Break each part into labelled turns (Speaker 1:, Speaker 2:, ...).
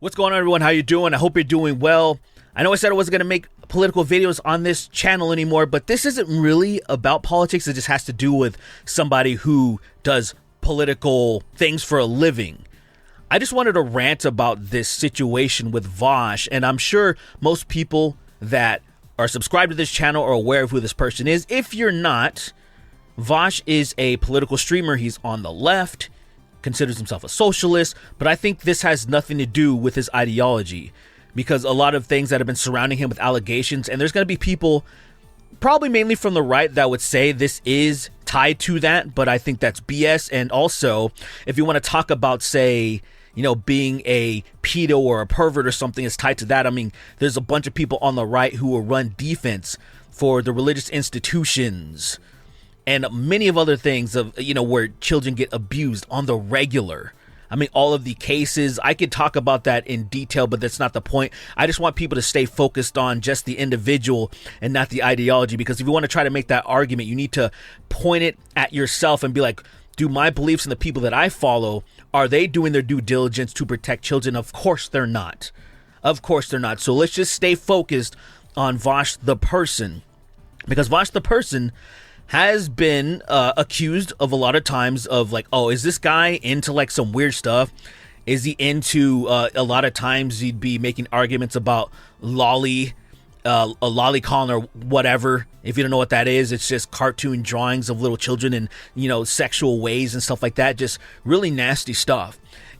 Speaker 1: What's going on, everyone? How you doing? I hope you're doing well. I know I said I wasn't going to make political videos on this channel anymore, but this isn't really about politics. It just has to do with somebody who does political things for a living. I just wanted to rant about this situation with VAUSH, and I'm sure most people that are subscribed to this channel are aware of who this person is. If you're not, VAUSH is a political streamer. He's on the left, considers himself a socialist, but I think this has nothing to do with his ideology, because a lot of things that have been surrounding him with allegations, and there's going to be people probably mainly from the right that would say this is tied to that, but I think that's BS. And also, if you want to talk about, say, you know, being a pedo or a pervert or something is tied to that, I mean, there's a bunch of people on the right who will run defense for the religious institutions and many of other things of, you know, where children get abused on the regular. I mean, all of the cases, I could talk about that in detail, but that's not the point. I just want people to stay focused on just the individual and not the ideology, because if you want to try to make that argument, you need to point it at yourself and be like, do my beliefs and the people that I follow, are they doing their due diligence to protect children? Of course they're not. Of course they're not. So let's just stay focused on VAUSH the person, because VAUSH the person has been accused of a lot of times of like, oh, is this guy into like some weird stuff? Is he into a lot of times he'd be making arguments about a lolicon or whatever. If you don't know what that is, it's just cartoon drawings of little children in, you know, sexual ways and stuff like that. Just really nasty stuff.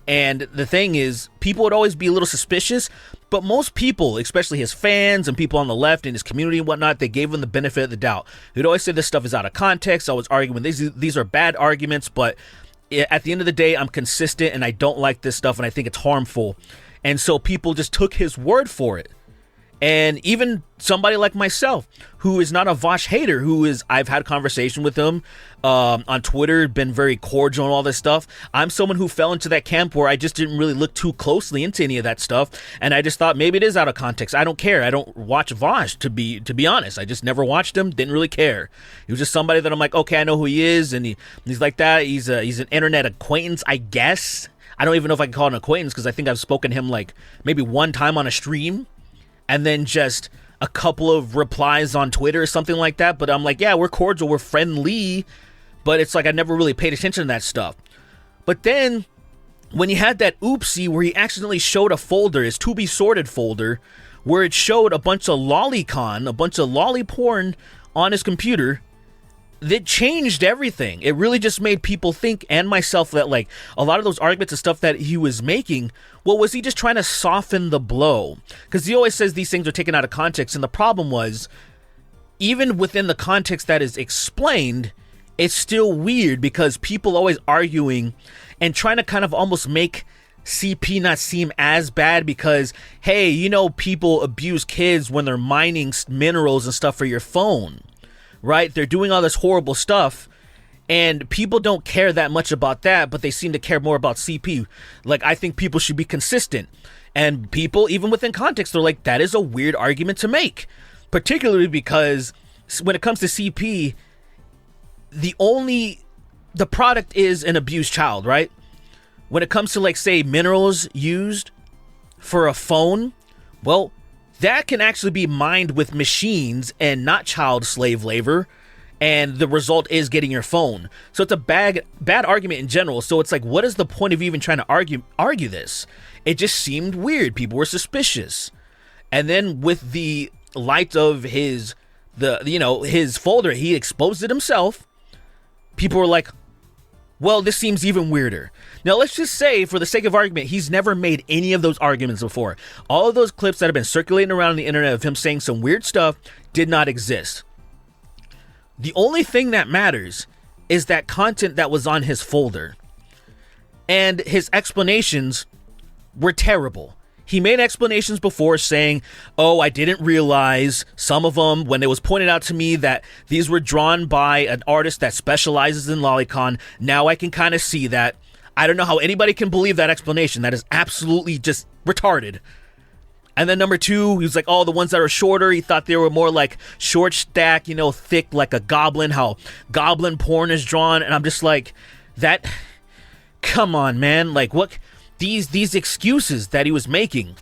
Speaker 1: And the thing is, people would always be a little suspicious, but most people, especially his fans and people on the left in his community and whatnot, they gave him the benefit of the doubt. He'd always say this stuff is out of context. I was arguing these are bad arguments, but at the end of the day, I'm consistent and I don't like this stuff and I think it's harmful. And so people just took his word for it. And even somebody like myself, who is not a VAUSH hater, I've had conversation with him on Twitter, been very cordial and all this stuff. I'm someone who fell into that camp where I just didn't really look too closely into any of that stuff, and I just thought maybe it is out of context. I don't care. I don't watch VAUSH, to be honest. I just never watched him. Didn't really care. He was just somebody that I'm like, okay, I know who he is, and he's like that. He's an internet acquaintance, I guess. I don't even know if I can call it an acquaintance, because I think I've spoken to him like maybe one time on a stream, and then just a couple of replies on Twitter or something like that. But I'm like, yeah, we're cordial, we're friendly. But it's like I never really paid attention to that stuff. But then when he had that oopsie where he accidentally showed a folder, his to be sorted folder, where it showed a bunch of lolicon, a bunch of lolly porn on his computer, that changed everything. It really just made people think, and myself, that like a lot of those arguments and stuff that he was making, well, was he just trying to soften the blow? Because he always says these things are taken out of context, and the problem was, even within the context that is explained, it's still weird, because people always arguing and trying to kind of almost make CP not seem as bad, because, hey, you know, people abuse kids when they're mining minerals and stuff for your phone. Right? They're doing all this horrible stuff, and people don't care that much about that, but they seem to care more about CP. Like, I think people should be consistent. And people, even within context, they're like, that is a weird argument to make. Particularly because when it comes to CP, the product is an abused child, right? When it comes to, like, say, minerals used for a phone, well, that can actually be mined with machines and not child slave labor, and the result is getting your phone. So it's a bad argument in general. So it's like, what is the point of even trying to argue this? It just seemed weird. People were suspicious. And then with the light of his folder, he exposed it himself. People were like, well, this seems even weirder. Now, let's just say, for the sake of argument, he's never made any of those arguments before. All of those clips that have been circulating around the internet of him saying some weird stuff did not exist. The only thing that matters is that content that was on his folder. And his explanations were terrible. He made explanations before saying, oh, I didn't realize some of them when it was pointed out to me that these were drawn by an artist that specializes in lolicon. Now I can kind of see that. I don't know how anybody can believe that explanation. That is absolutely just retarded. And then number two, he was like, oh, the ones that are shorter, he thought they were more like short stack, you know, thick like a goblin, how goblin porn is drawn. And I'm just like, that, come on, man. Like, what? these excuses that he was making.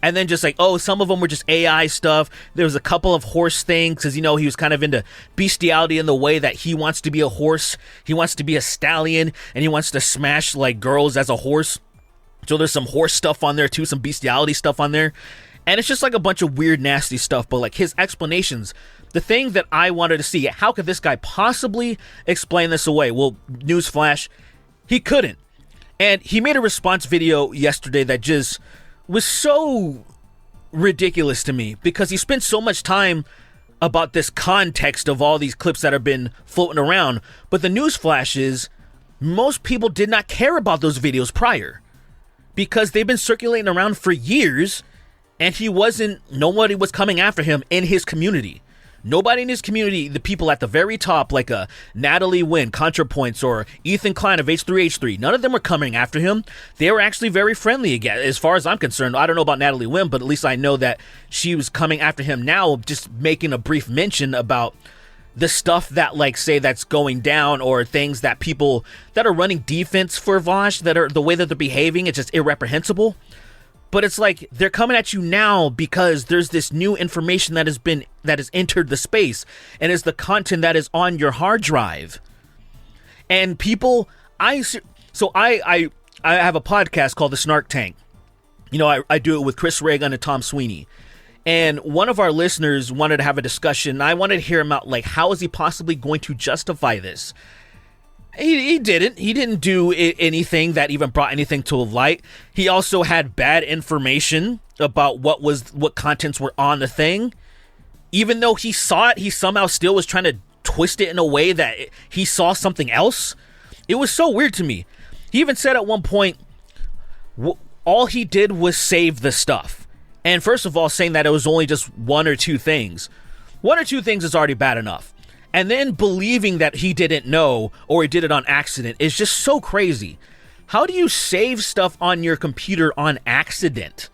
Speaker 1: And then just like, oh, some of them were just AI stuff. There was a couple of horse things because, he was kind of into bestiality in the way that he wants to be a horse. He wants to be a stallion, and he wants to smash like girls as a horse. So there's some horse stuff on there too, some bestiality stuff on there. And it's just like a bunch of weird, nasty stuff. But like his explanations, the thing that I wanted to see, how could this guy possibly explain this away? Well, newsflash, he couldn't. And he made a response video yesterday that just was so ridiculous to me because he spent so much time about this context of all these clips that have been floating around. But the newsflash is most people did not care about those videos prior because they've been circulating around for years, and nobody was coming after him in his community. Nobody in his community, the people at the very top, like Natalie Wynn, ContraPoints, or Ethan Klein of H3H3, none of them were coming after him. They were actually very friendly again, as far as I'm concerned. I don't know about Natalie Wynn, but at least I know that she was coming after him now, just making a brief mention about the stuff that, like, say, that's going down, or things that people that are running defense for VAUSH, that are the way that they're behaving, it's just irreprehensible. But it's like they're coming at you now because there's this new information that has entered the space, and is the content that is on your hard drive. And people, I have a podcast called The Snark Tank. I do it with Chris Reagan and Tom Sweeney. And one of our listeners wanted to have a discussion. I wanted to hear him out, like, how is he possibly going to justify this? He didn't. He didn't do anything that even brought anything to light. He also had bad information about what contents were on the thing. Even though he saw it, he somehow still was trying to twist it in a way that he saw something else. It was so weird to me. He even said at one point, all he did was save the stuff. And first of all, saying that it was only just one or two things. One or two things is already bad enough. And then believing that he didn't know, or he did it on accident, is just so crazy. How do you save stuff on your computer on accident?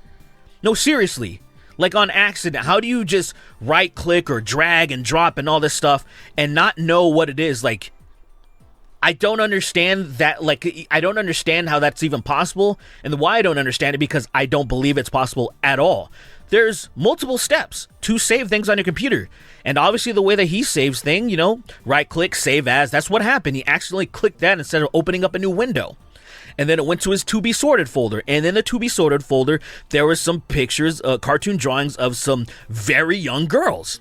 Speaker 1: No, seriously. Like, on accident. How do you just right click or drag and drop and all this stuff and not know what it is? Like, I don't understand that. Like, I don't understand how that's even possible. And why I don't understand it, because I don't believe it's possible at all. There's multiple steps to save things on your computer. And obviously the way that he saves things, right click, save as, that's what happened. He accidentally clicked that instead of opening up a new window. And then it went to his to be sorted folder. And in the to be sorted folder, there were some pictures, cartoon drawings of some very young girls.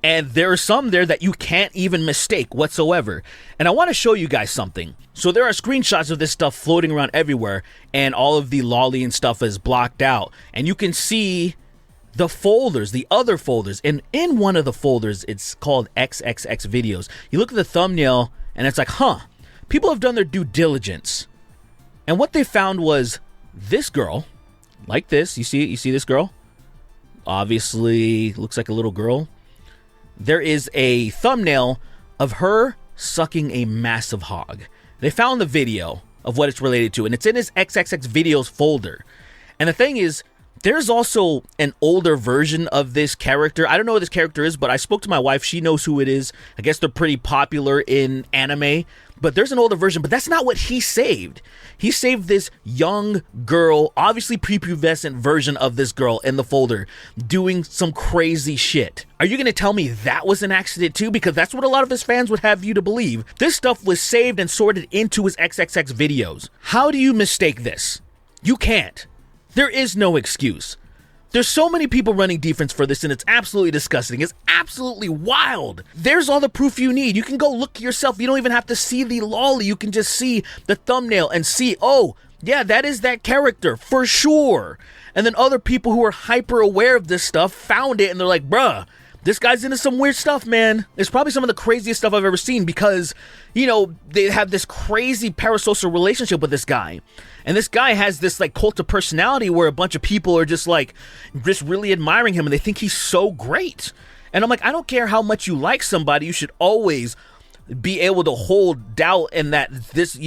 Speaker 1: And there are some there that you can't even mistake whatsoever. And I want to show you guys something. So there are screenshots of this stuff floating around everywhere, and all of the lolly and stuff is blocked out. And you can see the folders, the other folders. And in one of the folders, it's called XXX videos. You look at the thumbnail and it's like, people have done their due diligence. And what they found was this girl, like this. You see this girl? Obviously looks like a little girl. There is a thumbnail of her sucking a massive hog. They found the video of what it's related to, and it's in his XXX videos folder. And the thing is, there's also an older version of this character. I don't know what this character is, but I spoke to my wife. She knows who it is. I guess they're pretty popular in anime. But there's an older version, but that's not what he saved. He saved this young girl, obviously prepubescent version of this girl in the folder, doing some crazy shit. Are you going to tell me that was an accident too? Because that's what a lot of his fans would have you to believe. This stuff was saved and sorted into his XXX videos. How do you mistake this? You can't. There is no excuse. There's so many people running defense for this, and it's absolutely disgusting. It's absolutely wild. There's all the proof you need. You can go look yourself. You don't even have to see the lolly. You can just see the thumbnail and see, oh, yeah, that is that character for sure. And then other people who are hyper aware of this stuff found it, and they're like, bruh, this guy's into some weird stuff, man. It's probably some of the craziest stuff I've ever seen because, they have this crazy parasocial relationship with this guy. And this guy has this like cult of personality where a bunch of people are just really admiring him, and they think he's so great. And I'm like, I don't care how much you like somebody, you should always be able to hold doubt in that this,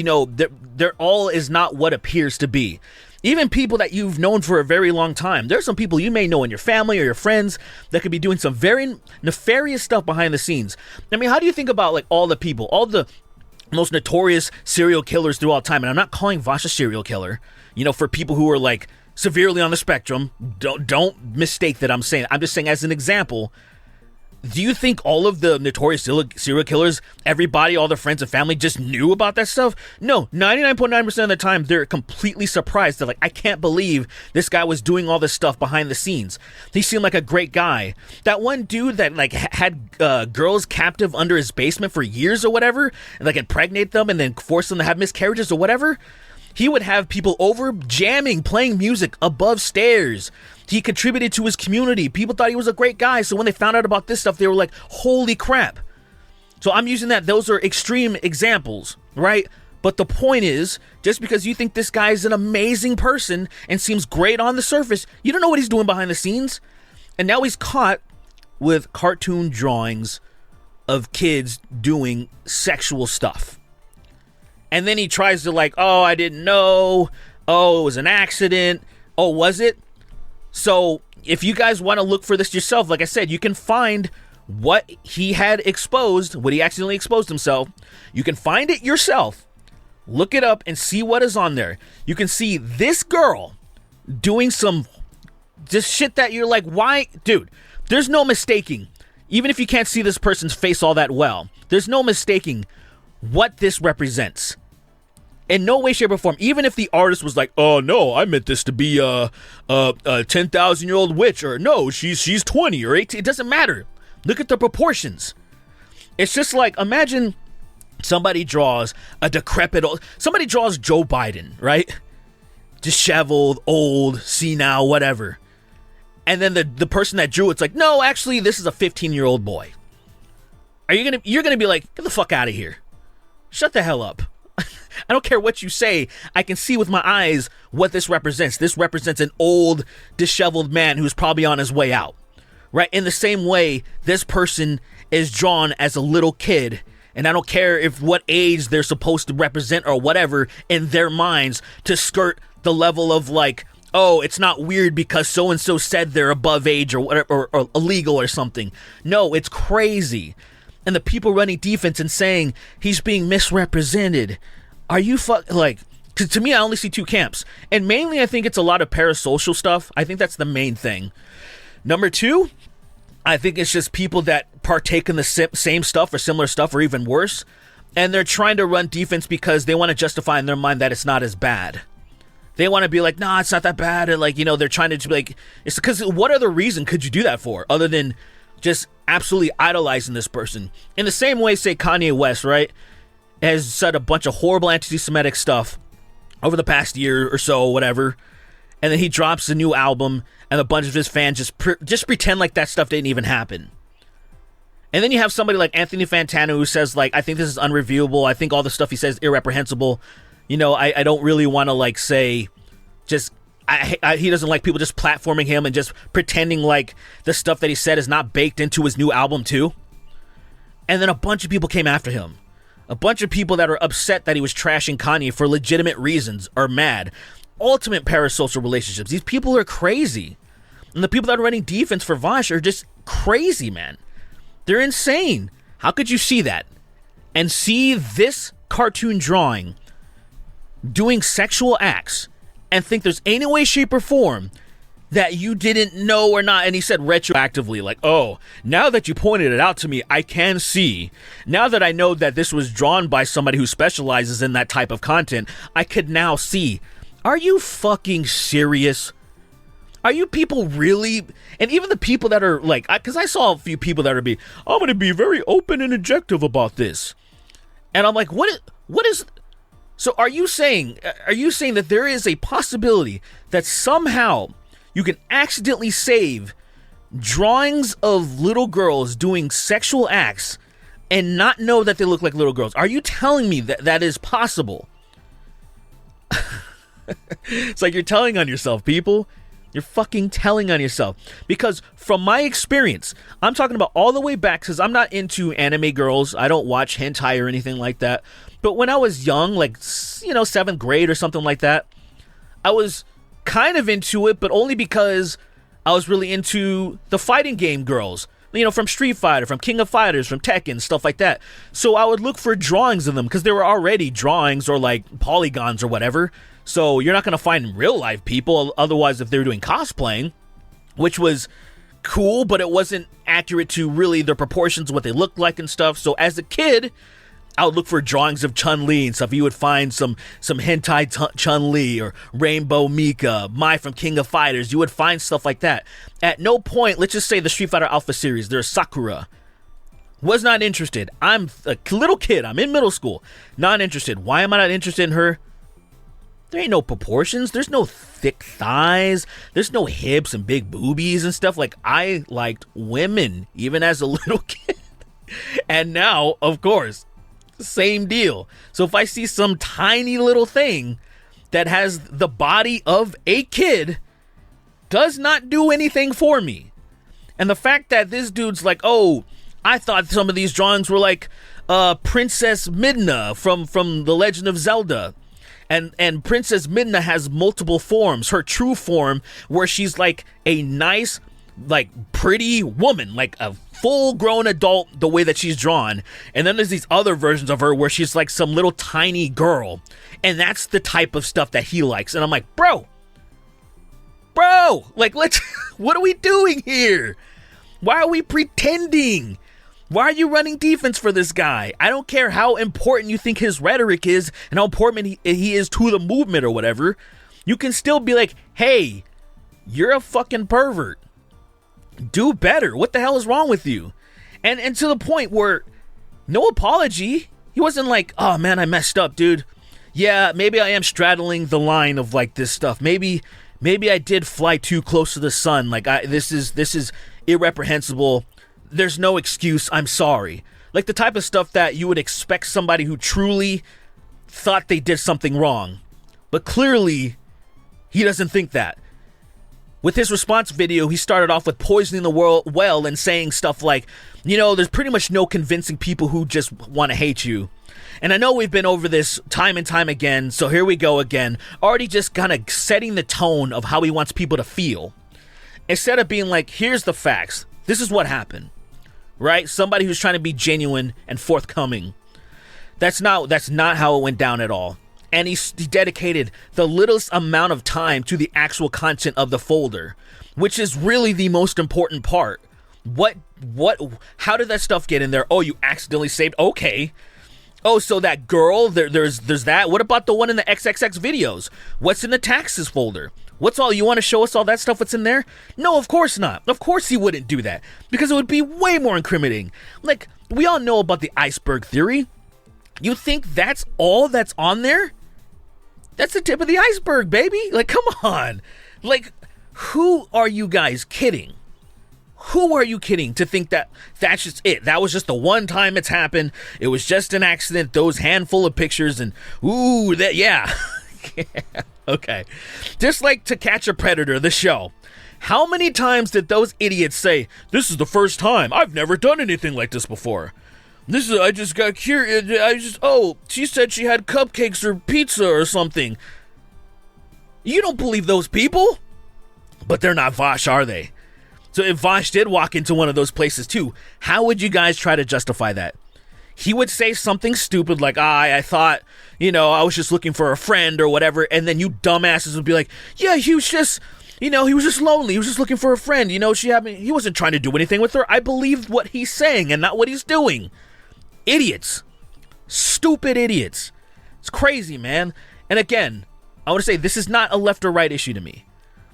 Speaker 1: their all is not what appears to be. Even people that you've known for a very long time. There's some people you may know in your family or your friends that could be doing some very nefarious stuff behind the scenes. I mean, how do you think about like all the people, all the most notorious serial killers through all time? And I'm not calling VAUSH a serial killer. for people who are like severely on the spectrum, don't mistake that I'm saying. I'm just saying as an example. Do you think all of the notorious serial killers, everybody, all their friends and family just knew about that stuff? No, 99.9% of the time, they're completely surprised. They're like, I can't believe this guy was doing all this stuff behind the scenes. He seemed like a great guy. That one dude that like had girls captive under his basement for years or whatever, and like impregnate them and then force them to have miscarriages or whatever, he would have people over jamming, playing music above stairs. He contributed to his community. People thought he was a great guy. So when they found out about this stuff, they were like, holy crap. So I'm using that. Those are extreme examples, right? But the point is, just because you think this guy is an amazing person and seems great on the surface, you don't know what he's doing behind the scenes. And now he's caught with cartoon drawings of kids doing sexual stuff. And then he tries to like, oh, I didn't know. Oh, it was an accident. Oh, was it? So if you guys want to look for this yourself, like I said, you can find what he had exposed, what he accidentally exposed himself. You can find it yourself. Look it up and see what is on there. You can see this girl doing some just shit that you're like, why? Dude, there's no mistaking. Even if you can't see this person's face all that well, there's no mistaking what this represents. In no way, shape, or form. Even if the artist was like, "Oh no, I meant this to be a 10,000-year-old witch," or "No, she's 20 or 18." It doesn't matter. Look at the proportions. It's just like, imagine somebody draws a decrepit somebody draws Joe Biden, right? Disheveled, old, senile, whatever. And then the person that drew it's like, "No, actually, this is a 15-year-old boy." You're gonna be like, "Get the fuck out of here. Shut the hell up." I don't care what you say. I can see with my eyes what this represents. This represents an old, disheveled man who's probably on his way out, right? In the same way, this person is drawn as a little kid, and I don't care if what age they're supposed to represent or whatever in their minds to skirt the level of like, oh, it's not weird because so-and-so said they're above age or whatever, or illegal or something. No, it's crazy. And the people running defense and saying he's being misrepresented. Are you like, to me, I only see two camps. And mainly, I think it's a lot of parasocial stuff. I think that's the main thing. Number two, I think it's just people that partake in the same stuff or similar stuff or even worse. And they're trying to run defense because they want to justify in their mind that it's not as bad. They want to be like, nah, it's not that bad. And like, they're trying to be like, it's because what other reason could you do that for other than just absolutely idolizing this person? In the same way, say Kanye West, right? Has said a bunch of horrible anti-Semitic stuff over the past year or so, whatever, and then he drops a new album, and a bunch of his fans just pretend like that stuff didn't even happen. And then you have somebody like Anthony Fantano who says, like, I think this is unreviewable. I think all the stuff he says is irreprehensible. I don't really want to like say, just he doesn't like people just platforming him and just pretending like the stuff that he said is not baked into his new album too. And then a bunch of people came after him. A bunch of people that are upset that he was trashing Kanye for legitimate reasons are mad. Ultimate parasocial relationships. These people are crazy. And the people that are running defense for VAUSH are just crazy, man. They're insane. How could you see that? And see this cartoon drawing doing sexual acts and think there's any way, shape, or form that you didn't know or not. And he said retroactively, like, oh, now that you pointed it out to me, I can see. Now that I know that this was drawn by somebody who specializes in that type of content, I could now see. Are you fucking serious? Are you people really? And even the people that are like, because I saw a few people that are I'm going to be very open and objective about this. And I'm like, what is, so are you saying that there is a possibility that somehow you can accidentally save drawings of little girls doing sexual acts and not know that they look like little girls? Are you telling me that that is possible? It's like you're telling on yourself, people. You're fucking telling on yourself. Because from my experience, I'm talking about all the way back, because I'm not into anime girls. I don't watch hentai or anything like that. But when I was young, like, 7th grade or something like that, I was kind of into it, but only because I was really into the fighting game girls, from Street Fighter, from King of Fighters, from Tekken, stuff like that. So I would look for drawings of them because there were already drawings or like polygons or whatever. So you're not going to find real life people. Otherwise, if they're doing cosplaying, which was cool, but it wasn't accurate to really their proportions, what they looked like and stuff. So as a kid, I would look for drawings of Chun-Li and stuff. You would find some hentai Chun-Li or Rainbow Mika, Mai from King of Fighters. You would find stuff like that. At no point, let's just say the Street Fighter Alpha series, there's Sakura. Was not interested. I'm a little kid. I'm in middle school. Not interested. Why am I not interested in her? There ain't no proportions. There's no thick thighs. There's no hips and big boobies and stuff. Like, I liked women, even as a little kid. And now, of course, same deal. So if I see some tiny little thing that has the body of a kid, does not do anything for me. And the fact that this dude's like, oh, I thought some of these drawings were like Princess Midna from The Legend of Zelda. And Princess Midna has multiple forms. Her true form, where she's like a nice, like pretty woman, like a full-grown adult, the way that she's drawn. And then there's these other versions of her where she's like some little tiny girl. And that's the type of stuff that he likes. And I'm like, bro, like, what are we doing here? Why are we pretending? Why are you running defense for this guy? I don't care how important you think his rhetoric is and how important he is to the movement or whatever. You can still be like, hey, you're a fucking pervert. Do better. What the hell is wrong with you? And to the point where no apology. He wasn't like, oh man, I messed up, dude. Yeah, maybe I am straddling the line of like this stuff. Maybe I did fly too close to the sun. Like this is irreprehensible. There's no excuse. I'm sorry. Like the type of stuff that you would expect somebody who truly thought they did something wrong. But clearly, he doesn't think that. With his response video, he started off with poisoning the world well and saying stuff like, you know, there's pretty much no convincing people who just want to hate you. And I know we've been over this time and time again, so here we go again. Already just kind of setting the tone of how he wants people to feel. Instead of being like, here's the facts. This is what happened. Right? Somebody who's trying to be genuine and forthcoming. That's not how it went down at all. And he dedicated the littlest amount of time to the actual content of the folder, which is really the most important part. How did that stuff get in there? Oh, you accidentally saved. Okay. Oh, so that girl, there's that. What about the one in the XXX videos? What's in the taxes folder? What's all, you want to show us all that stuff that's in there? No, of course not. Of course he wouldn't do that, because it would be way more incriminating. Like, we all know about the iceberg theory. You think that's all that's on there? That's the tip of the iceberg, baby. Like, come on. Like, who are you guys kidding? Who are you kidding to think that that's just it? That was just the one time it's happened. It was just an accident. Those handful of pictures and, ooh, that, yeah. Yeah. Okay. Just like To Catch a Predator, the show. How many times did those idiots say, this is the first time. I've never done anything like this before. I just got curious. She said she had cupcakes or pizza or something. You don't believe those people? But they're not VAUSH, are they? So if VAUSH did walk into one of those places too, how would you guys try to justify that? He would say something stupid like, I thought, I was just looking for a friend or whatever. And then you dumbasses would be like, yeah, he was just lonely. He was just looking for a friend. He wasn't trying to do anything with her. I believed what he's saying and not what he's doing. Idiots. Stupid idiots. It's crazy, man. And again, I want to say this is not a left or right issue to me.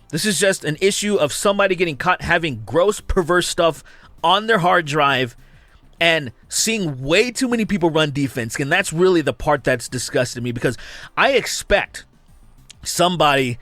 Speaker 1: This is just an issue of somebody getting caught having gross, perverse stuff on their hard drive and seeing way too many people run defense. And that's really the part that's disgusted me, because I expect somebody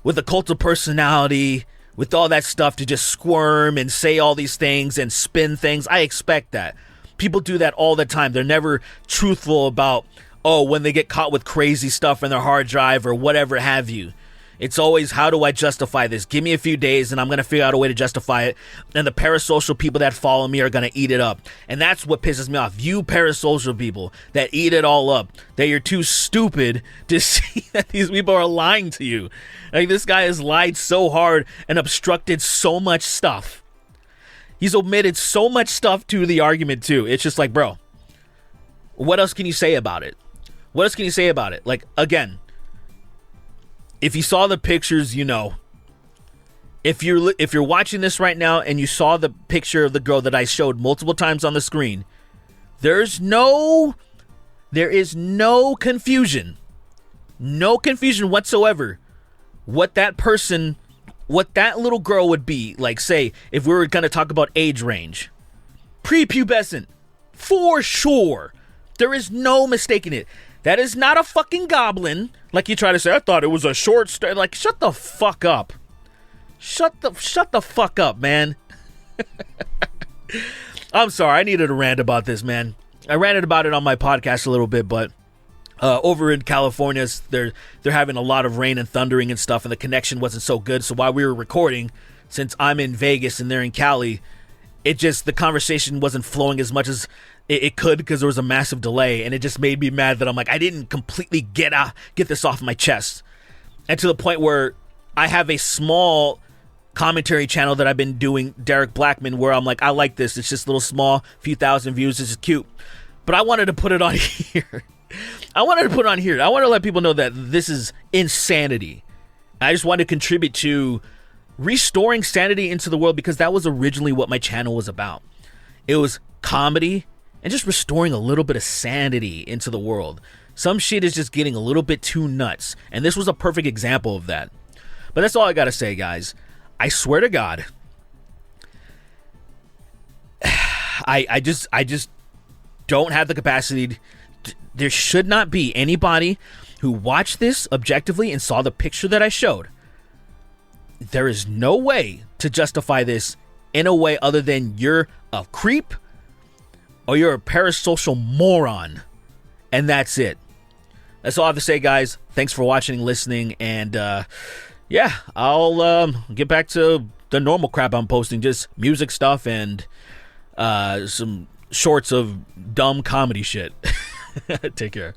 Speaker 1: with a cult of personality, with all that stuff, to just squirm and say all these things and spin things. I expect that. People do that all the time. They're never truthful about, when they get caught with crazy stuff in their hard drive or whatever have you. It's always, how do I justify this? Give me a few days and I'm going to figure out a way to justify it. And the parasocial people that follow me are going to eat it up. And that's what pisses me off. You parasocial people that eat it all up, that you're too stupid to see that these people are lying to you. Like, this guy has lied so hard and obstructed so much stuff. He's omitted so much stuff to the argument too. It's just like, bro, what else can you say about it? What else can you say about it? Like, again, If you saw the pictures, you know. If you're watching this right now and you saw the picture of the girl that I showed multiple times on the screen, there is no confusion. No confusion whatsoever. What that little girl would be, like, say, if we were going to talk about age range. Prepubescent. For sure. There is no mistaking it. That is not a fucking goblin. Like you try to say, I thought it was a short like, shut the fuck up. Shut the fuck up, man. I'm sorry. I needed to rant about this, man. I ranted about it on my podcast a little bit, but over in California, they're having a lot of rain and thundering and stuff, and the connection wasn't so good. So while we were recording, since I'm in Vegas and they're in Cali, the conversation wasn't flowing as much as it could because there was a massive delay, and it just made me mad that I'm like, I didn't completely get this off my chest. And to the point where I have a small commentary channel that I've been doing, Derek Blackman, where I'm like, I like this. It's just a little small, few thousand views. This is cute. But I wanted to put it on here. I wanted to let people know that this is insanity. I just wanted to contribute to restoring sanity into the world, because that was originally what my channel was about. It was comedy and just restoring a little bit of sanity into the world. Some shit is just getting a little bit too nuts, and this was a perfect example of that. But that's all I gotta say, guys. I swear to God, I just don't have the capacity. There should not be anybody who watched this objectively and saw the picture that I showed. There is no way to justify this in a way other than you're a creep or you're a parasocial moron. And that's it. That's all I have to say, guys. Thanks for watching and listening. And yeah, I'll get back to the normal crap I'm posting. Just music stuff and some shorts of dumb comedy shit. Take care.